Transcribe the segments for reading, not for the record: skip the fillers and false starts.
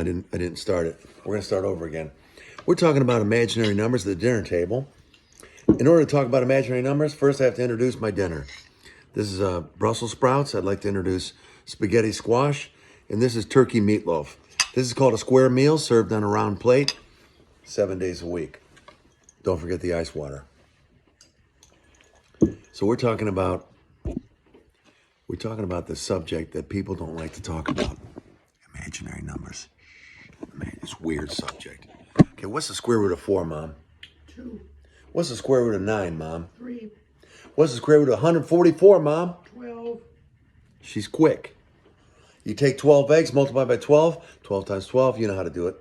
I didn't start it. We're gonna start over again. We're talking about imaginary numbers at the dinner table. In order to talk about imaginary numbers, first I have to introduce my dinner. This is Brussels sprouts. I'd like to introduce spaghetti squash, and this is turkey meatloaf. This is called a square meal, served on a round plate, 7 days a week. Don't forget the ice water. So we're talking about the subject that people don't like to talk about. Imaginary numbers. Man, it's a weird subject. Okay, what's the square root of 4, Mom? 2. What's the square root of 9, Mom? 3. What's the square root of 144, Mom? 12. She's quick. You take 12 eggs, multiply by 12. 12 times 12, you know how to do it.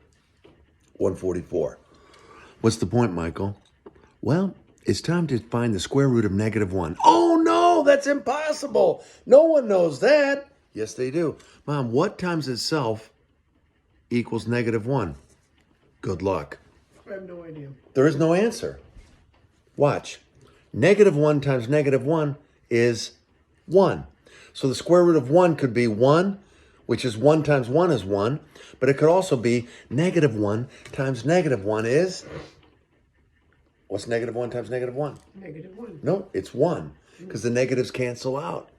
144. What's the point, Michael? Well, it's time to find the square root of -1. Oh, no, that's impossible. No one knows that. Yes, they do. Mom, what times itself equals -1? Good luck. I have no idea. There is no answer. Watch. -1 times -1 is 1. So the square root of 1 could be 1, which is 1 times 1 is 1. But it could also be -1 times -1 is... What's -1 times -1? -1. No, it's 1, because the negatives cancel out.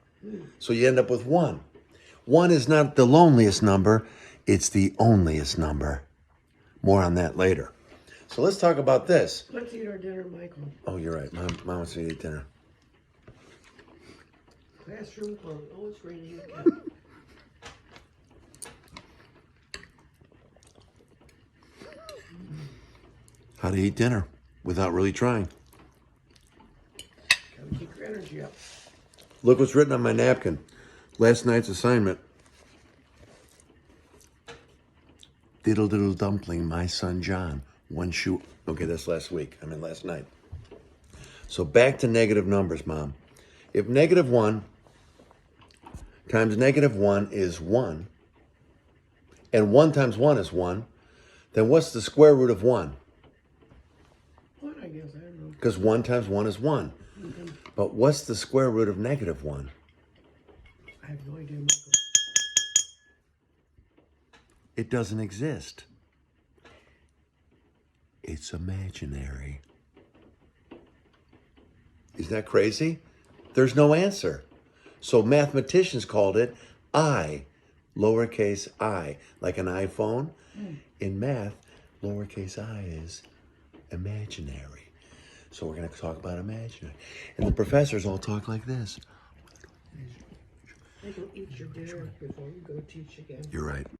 So you end up with 1. 1 is not the loneliest number, it's the onlyest number. More on that later. So let's talk about this. Let's eat our dinner, Michael. Oh, you're right. Mom wants me to eat dinner. Classroom closed. Oh, it's raining again. How to eat dinner without really trying. Gotta keep your energy up. Look what's written on my napkin. Last night's assignment. Diddle diddle dumpling, my son John. One shoe. Okay, that's last week. I mean last night. So back to negative numbers, Mom. If -1 times -1 is 1, and 1 times 1 is 1, then what's the square root of 1? What, I guess, I don't know. Because 1 times 1 is 1. But what's the square root of -1? I have no idea, Michael. It doesn't exist. It's imaginary. Isn't that crazy? There's no answer. So mathematicians called it I, lowercase I, like an iPhone. In math, lowercase I is imaginary. So we're going to talk about imaginary. And the professors all talk like this. Michael, eat your dinner before you go teach again. You're right.